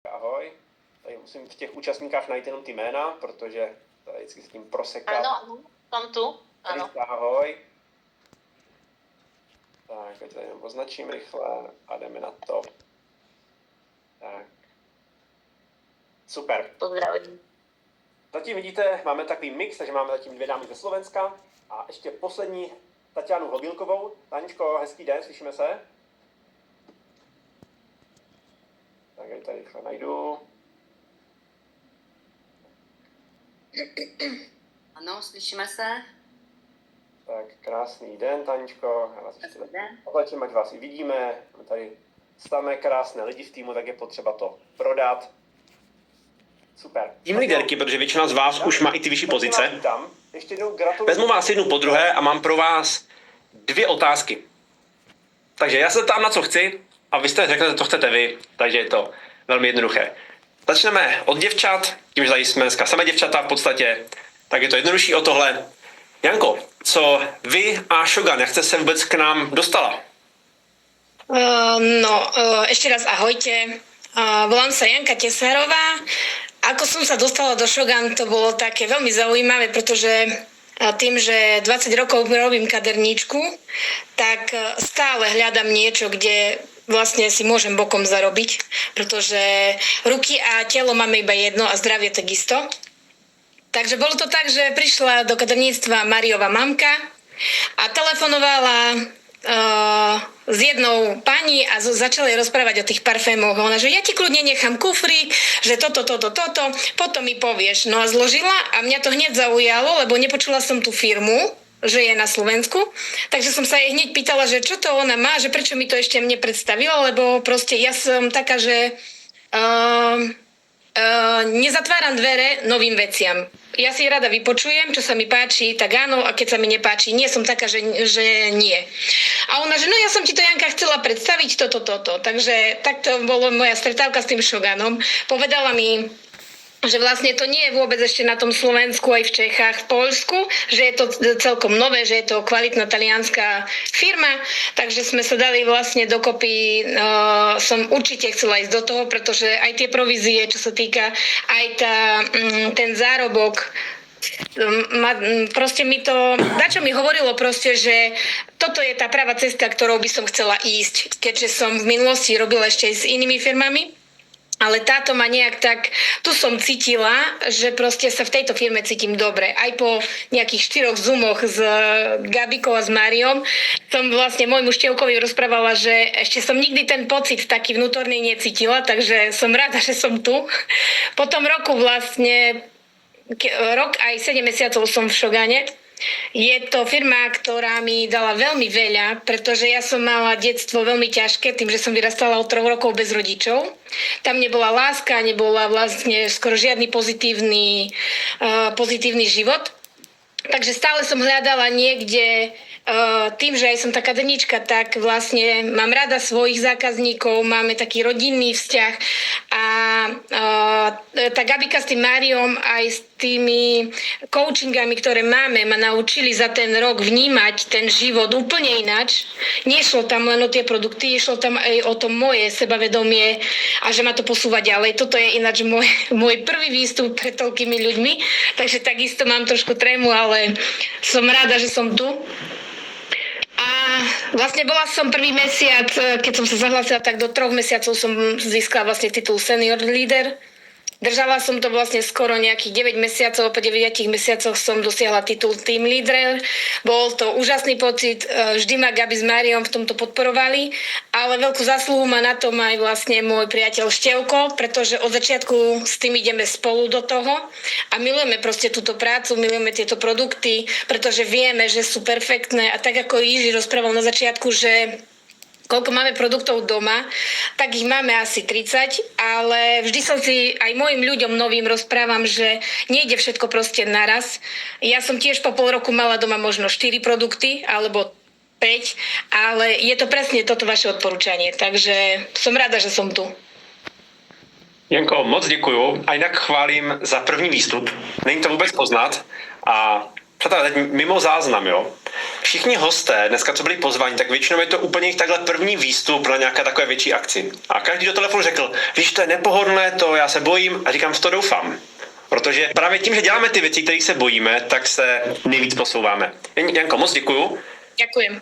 Ahoj. Tady musím v těch účastníkách najít jenom ty jména, protože tady vždycky s tím prosekám. Ano, jsem tu. Ano. Ahoj. Tak, teď tady jenom označím rychle a jdeme na to. Tak. Super. Pozdravím. Zatím vidíte, máme takový mix, takže máme zatím 2 dámy ze Slovenska a ještě poslední Tatianu Hlobílkovou. Taničko, hezký den, slyšíme se? Tak já tady rychle najdu. Ano, slyšíme se. Tak, krásný den, Taničko. Já vás ještě zatím, ať vás i vidíme. My tady samé krásné lidi v týmu, tak je potřeba to prodat. Super. Tým líderky, protože většina z vás už má i ty vyšší pozice. Ještě jednou gratuluju. Vezmu vás jednu po druhé a mám pro vás 2 otázky. Takže já se ptám, na co chci, a vy jste řeknete, co chcete vy, takže je to velmi jednoduché. Začneme od děvčat, tím, že tady jsme dneska samé děvčata v podstatě, tak je to jednodušší o tohle. Janko, co vy a Shogun, jak jste se vůbec k nám dostala? Ešte raz ahojte. Volám sa Janka Tesárová. Ako som sa dostala do Shogun, to bolo také veľmi zaujímavé, pretože tým, že 20 rokov robím kaderníčku, tak stále hľadám niečo, kde vlastne si môžem bokom zarobiť, pretože ruky a telo máme iba jedno a zdravie takisto. Takže bolo to tak, že prišla do kaderníctva Mariova mamka a telefonovala s jednou pani a začali rozprávať o tých parfémoch. Ona, že ja ti kľudne nechám kufrík, že toto, potom mi povieš. No a zložila a mňa to hneď zaujalo, lebo nepočula som tú firmu, že je na Slovensku. Takže som sa jej hneď pýtala, že čo to ona má, že prečo mi to ešte mne predstavila, lebo proste ja som taká, že nezatváram dvere novým veciam. Ja si rada vypočujem, čo sa mi páči, tak áno, a keď sa mi nepáči, nie som taká, že nie. A ona, že no ja som ti to, Janka, chcela predstaviť toto. Takže takto bolo moja stretávka s tým Shogunom. Povedala mi, že vlastne to nie je vôbec ešte na tom Slovensku, aj v Čechách, v Poľsku, že je to celkom nové, že je to kvalitná talianská firma, takže sme sa dali vlastne dokopy, som určite chcela ísť do toho, pretože aj tie provízie, čo sa týka, aj ten zárobok, proste mi to, dačo mi hovorilo proste, že toto je tá pravá cesta, ktorou by som chcela ísť, keďže som v minulosti robila ešte aj s inými firmami. Ale táto ma nejak tak, tu som cítila, že proste sa v tejto firme cítim dobre. Aj po nejakých 4 zoomoch s Gabikou a s Máriom som vlastne môjmu Števkovi rozprávala, že ešte som nikdy ten pocit taký vnútorný necítila, takže som rada, že som tu. Po tom roku vlastne, rok aj 7 mesiacov som v Shogune. Je to firma, ktorá mi dala veľmi veľa, pretože ja som mala detstvo veľmi ťažké, tým, že som vyrastala od 3 rokov bez rodičov. Tam nebola láska, nebola vlastne skoro žiadny pozitívny život. Takže stále som hľadala niekde, tým, že aj som taká kaderníčka, tak vlastne mám rada svojich zákazníkov, máme taký rodinný vzťah a tá Gabika s tým Máriom aj s tými coachingami, ktoré máme, ma naučili za ten rok vnímať ten život úplne ináč. Nešlo tam len o tie produkty, išlo tam aj o to moje sebavedomie a že ma to posúva ďalej. Toto je ináč môj prvý výstup pred toľkými ľuďmi, takže takisto mám trošku trému, ale som rada, že som tu. A vlastne bola som prvý mesiac, keď som sa zahlásila, tak do 3 mesiacov som získala vlastne titul senior leader. Držala som to vlastne skoro nejakých 9 mesiacov, po 9 mesiacoch som dosiahla titul team leader. Bol to úžasný pocit, vždy ma Gabi s Máriom v tomto podporovali, ale veľkú zásluhu má na tom aj vlastne môj priateľ Števko, pretože od začiatku s tým ideme spolu do toho a milujeme proste túto prácu, milujeme tieto produkty, pretože vieme, že sú perfektné a tak ako Jiži rozprával na začiatku, že koľko máme produktov doma, tak ich máme asi 30, ale vždy som si aj mojim ľuďom novým rozprávam, že nejde všetko proste naraz. Ja som tiež po pol roku mala doma možno 4 produkty, alebo 5, ale je to presne toto vaše odporúčanie, takže som rada, že som tu. Janko, moc děkuju a jinak chválím za první výstup. Není to vůbec poznat a přátelé, teď mimo záznam, jo. Všichni hosté, dneska co byli pozváni, tak většinou je to úplně jich takhle první výstup na nějaké takové větší akci. A každý do telefonu řekl, víš, to je nepohodlné, to já se bojím a říkám, v to doufám. Protože právě tím, že děláme ty věci, kterých se bojíme, tak se nejvíc posouváme. Janko, moc děkuju. Ďakujem.